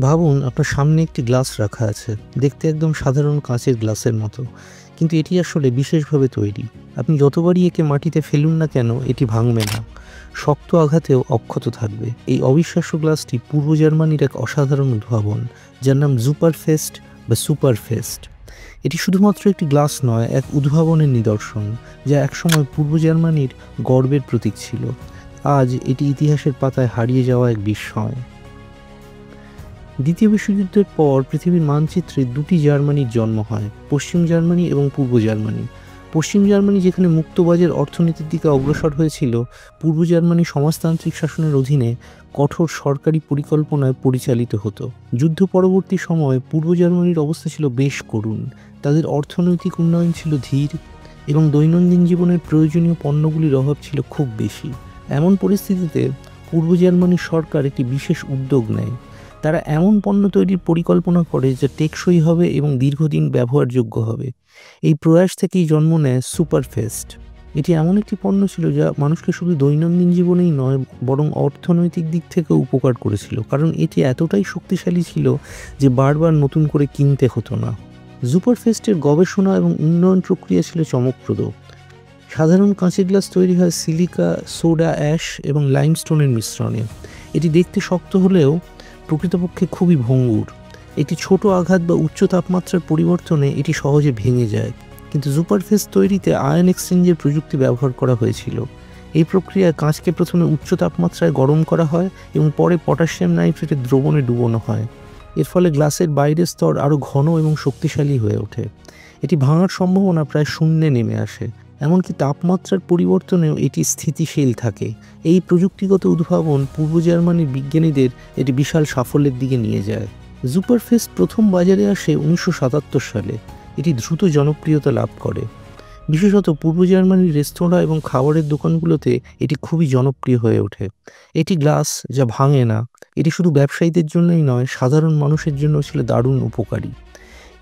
ভাবুন আপনার সামনে একটি গ্লাস রাখা আছে, দেখতে একদম সাধারণ কাঁচের গ্লাসের মতো, কিন্তু এটি আসলে বিশেষভাবে তৈরি। আপনি যতবারই একে মাটিতে ফেলুন না কেন এটি ভাঙবে না, শক্ত আঘাতেও অক্ষত থাকবে। এই অবিশ্বাস্য গ্লাসটি পূর্ব জার্মানির এক অসাধারণ উদ্ভাবন, যার নাম জুপারফেস্ট বা সুপারফেস্ট। এটি শুধুমাত্র একটি গ্লাস নয়, এক উদ্ভাবনের নিদর্শন, যা একসময় পূর্ব জার্মানির গর্বের প্রতীক ছিল। আজ এটি ইতিহাসের পাতায় হারিয়ে যাওয়া এক বিস্ময়। দ্বিতীয় বিশ্বযুদ্ধের পর পৃথিবীর মানচিত্রে দুটি জার্মানির জন্ম হয়, পশ্চিম জার্মানি এবং পূর্ব জার্মানি। পশ্চিম জার্মানি যেখানে মুক্তবাজার অর্থনীতির দিকে অগ্রসর হয়েছিল, পূর্ব জার্মানি সমাজতান্ত্রিক শাসনের অধীনে কঠোর সরকারি পরিকল্পনায় পরিচালিত হতো। যুদ্ধ পরবর্তী সময়ে পূর্ব জার্মানির অবস্থা ছিল বেশ করুণ। তাদের অর্থনৈতিক উন্নয়ন ছিল ধীর এবং দৈনন্দিন জীবনের প্রয়োজনীয় পণ্যগুলির অভাব ছিল খুব বেশি। এমন পরিস্থিতিতে পূর্ব জার্মানির সরকার একটি বিশেষ উদ্যোগ নেয়। তারা এমন পণ্য তৈরির পরিকল্পনা করে যা টেকসই হবে এবং দীর্ঘদিন ব্যবহারযোগ্য হবে। এই প্রয়াস থেকেই জন্ম নেয় সুপারফেস্ট। এটি এমন একটি পণ্য ছিল যা মানুষকে শুধু দৈনন্দিন জীবনেই নয়, বরং অর্থনৈতিক দিক থেকেও উপকার করেছিল, কারণ এটি এতটাই শক্তিশালী ছিল যে বারবার নতুন করে কিনতে হতো না। সুপারফেস্টের গবেষণা এবং উন্নয়ন প্রক্রিয়া ছিল চমকপ্রদ। সাধারণ কাঁচের গ্লাস তৈরি হয় সিলিকা, সোডা অ্যাশ এবং লাইমস্টোনের মিশ্রণে। এটি দেখতে শক্ত হলেও প্রকৃতপক্ষে খুবই ভঙ্গুর। একটি ছোট আঘাত বা উচ্চ তাপমাত্রার পরিবর্তনে এটি সহজে ভেঙে যায়। কিন্তু সুপারফেস্ট তৈরিতে আয়ন এক্সচেঞ্জের প্রযুক্তি ব্যবহার করা হয়েছিল। এই প্রক্রিয়ায় কাঁচকে প্রথমে উচ্চ তাপমাত্রায় গরম করা হয় এবং পরে পটাশিয়াম নাইট্রেটের দ্রবণে ডুবোনো হয়। এর ফলে গ্লাসের বাইরের স্তর আরও ঘন এবং শক্তিশালী হয়ে ওঠে। এটি ভাঙার সম্ভাবনা প্রায় শূন্যে নেমে আসে। এমনকি তাপমাত্রার পরিবর্তনেও এটি স্থিতিশীল থাকে। এই প্রযুক্তিগত উদ্ভাবন পূর্ব জার্মানির বিজ্ঞানীদের এটি বিশাল সাফল্যের দিকে নিয়ে যায়। সুপারফেস্ট প্রথম বাজারে আসে 1977 সালে। এটি দ্রুত জনপ্রিয়তা লাভ করে। বিশেষত পূর্ব জার্মানির রেস্তোরাঁ এবং খাবারের দোকানগুলোতে এটি খুবই জনপ্রিয় হয়ে ওঠে। এটি গ্লাস যা ভাঙে না, এটি শুধু ব্যবসায়ীদের জন্যই নয়, সাধারণ মানুষের জন্য ছিল দারুণ উপকারী।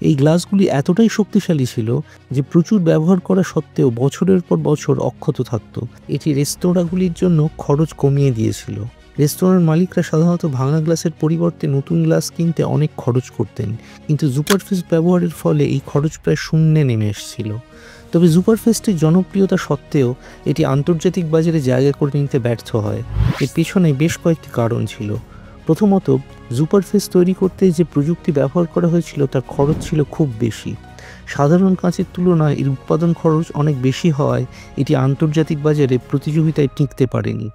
এই গ্লাসগুলি এতটাই শক্তিশালী ছিল যে প্রচুর ব্যবহার করা সত্ত্বেও বছরের পর বছর অক্ষত থাকত। এটি রেস্তোরাঁগুলির জন্য খরচ কমিয়ে দিয়েছিল। রেস্তোরাঁর মালিকরা সাধারণত ভাঙা গ্লাসের পরিবর্তে নতুন গ্লাস কিনতে অনেক খরচ করতেন, কিন্তু সুপারফেস্ট ব্যবহারের ফলে এই খরচ প্রায় শূন্যে নেমে এসেছিল। তবে সুপারফেস্টের জনপ্রিয়তা সত্ত্বেও এটি আন্তর্জাতিক বাজারে জায়গা করে নিতে ব্যর্থ হয়। এর পেছনে বেশ কয়েকটি কারণ ছিল। প্রথমত, সুপারফেস্ট তৈরি করতে যে প্রযুক্তি ব্যবহার করা হয়েছিল তার খরচ ছিল খুব বেশি। সাধারণ কাঁচের তুলনায় এর উৎপাদন খরচ অনেক বেশি হওয়ায় এটি আন্তর্জাতিক বাজারে প্রতিযোগিতায় টিকতে পারেনি।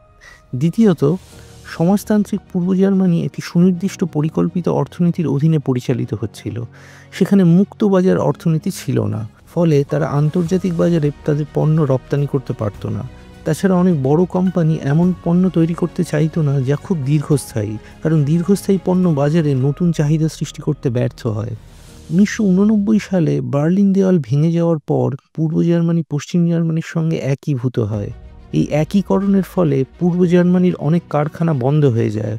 দ্বিতীয়ত, সমাজতান্ত্রিক পূর্ব জার্মানি একটি সুনির্দিষ্ট পরিকল্পিত অর্থনীতির অধীনে পরিচালিত হচ্ছিল। সেখানে মুক্ত বাজার অর্থনীতি ছিল না, ফলে তারা আন্তর্জাতিক বাজারে তাদের পণ্য রপ্তানি করতে পারত না। তাছাড়া অনেক বড় কোম্পানি এমন পণ্য তৈরি করতে চাইতো না যা খুব দীর্ঘস্থায়ী, কারণ দীর্ঘস্থায়ী পণ্য বাজারে নতুন চাহিদা সৃষ্টি করতে ব্যর্থ হয়। 1989 সালে বার্লিন দেওয়াল ভেঙে যাওয়ার পর পূর্ব জার্মানি পশ্চিম জার্মানির সঙ্গে একীভূত হয়। এই একীকরণের ফলে পূর্ব জার্মানির অনেক কারখানা বন্ধ হয়ে যায়।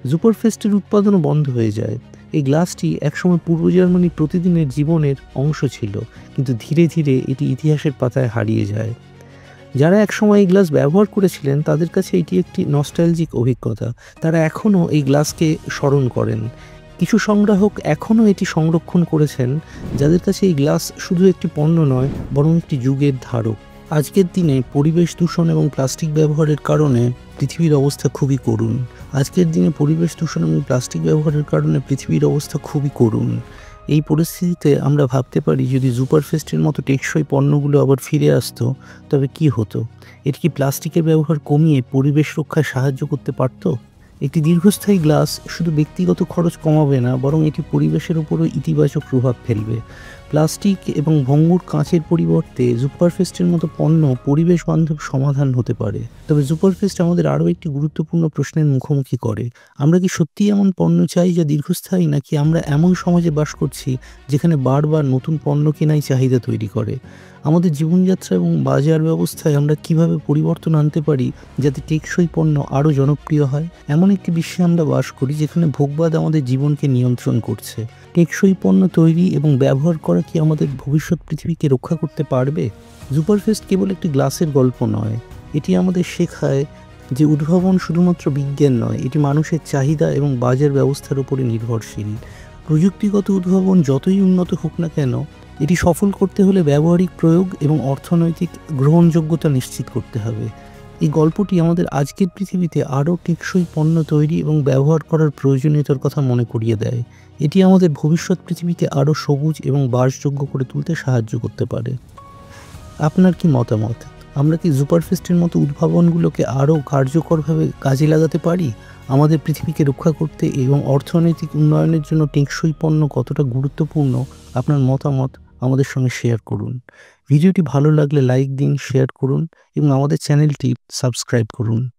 সুপারফেস্টের উৎপাদনও বন্ধ হয়ে যায়। এই গ্লাসটি একসময় পূর্ব জার্মানির প্রতিদিনের জীবনের অংশ ছিল, কিন্তু ধীরে ধীরে এটি ইতিহাসের পাতায় হারিয়ে যায়। যারা একসময় এই গ্লাস ব্যবহার করেছিলেন তাদের কাছে এটি একটি নস্টালজিক অভিজ্ঞতা। তারা এখনও এই গ্লাসকে স্মরণ করেন। কিছু সংগ্রাহক এখনও এটি সংরক্ষণ করেছেন, যাদের কাছে এই গ্লাস শুধু একটি পণ্য নয়, বরং একটি যুগের ধারক। আজকের দিনে পরিবেশ দূষণ এবং প্লাস্টিক ব্যবহারের কারণে পৃথিবীর অবস্থা খুবই করুণ। এই পরিস্থিতিতে আমরা ভাবতে পারি, যদি সুপারফেস্টের মতো টেকসই পণ্যগুলো আবার ফিরে আসতো তবে কি হতো? এটি কি প্লাস্টিকের ব্যবহার কমিয়ে পরিবেশ রক্ষায় সাহায্য করতে পারত? একটি দীর্ঘস্থায়ী গ্লাস শুধু ব্যক্তিগত খরচ কমাবে না, বরং এটি পরিবেশের উপরও ইতিবাচক প্রভাব ফেলবে। প্লাস্টিক এবং ভঙ্গুর কাঁচের পরিবর্তে সুপারফেস্টের মতো পণ্য পরিবেশ বান্ধব সমাধান হতে পারে। তবে সুপারফেস্ট আমাদের আরও একটি গুরুত্বপূর্ণ প্রশ্নের মুখোমুখি করে। আমরা কি সত্যিই এমন পণ্য চাই যা দীর্ঘস্থায়ী, নাকি আমরা এমন সমাজে বাস করছি যেখানে বারবার নতুন পণ্য কেনাই চাহিদা তৈরি করে? আমাদের জীবনযাত্রা এবং বাজার ব্যবস্থায় আমরা কিভাবে পরিবর্তন আনতে পারি যাতে টেকসই পণ্য আরও জনপ্রিয় হয়? এমন একটি বিশ্বে আমরা বাস করি যেখানে ভোগবাদ আমাদের জীবনকে নিয়ন্ত্রণ করছে। টেকসই পণ্য তৈরি এবং ব্যবহার করা কি আমাদের ভবিষ্যৎ পৃথিবীকে রক্ষা করতে পারবে? সুপারফেস্ট কেবল একটি গ্লাসের গল্প নয়, এটি আমাদের শেখায় যে উদ্ভাবন শুধুমাত্র বিজ্ঞান নয়, এটি মানুষের চাহিদা এবং বাজার ব্যবস্থার উপরে নির্ভরশীল। প্রযুক্তিগত উদ্ভাবন যতই উন্নত হোক না কেন, এটি সফল করতে হলে ব্যবহারিক প্রয়োগ এবং অর্থনৈতিক গ্রহণযোগ্যতা নিশ্চিত করতে হবে। এই গল্পটি আমাদের আজকের পৃথিবীতে আরও টেকসই পণ্য তৈরি এবং ব্যবহার করার প্রয়োজনীয়তার কথা মনে করিয়ে দেয়। এটি আমাদের ভবিষ্যৎ পৃথিবীকে আরও সবুজ এবং বাসযোগ্য করে তুলতে সাহায্য করতে পারে। আপনার কি মতামত? আমরা কি সুপারফিস্টের মতো উদ্ভাবনগুলোকে আরও কার্যকরভাবে কাজে লাগাতে পারি? আমাদের পৃথিবীকে রক্ষা করতে এবং অর্থনৈতিক উন্নয়নের জন্য টেকসই পণ্য কতটা গুরুত্বপূর্ণ, আপনার মতামত আমাদের সঙ্গে শেয়ার করুন। ভিডিওটি ভালো লাগলে লাইক দিন, শেয়ার করুন এবং আমাদের চ্যানেলটি সাবস্ক্রাইব করুন।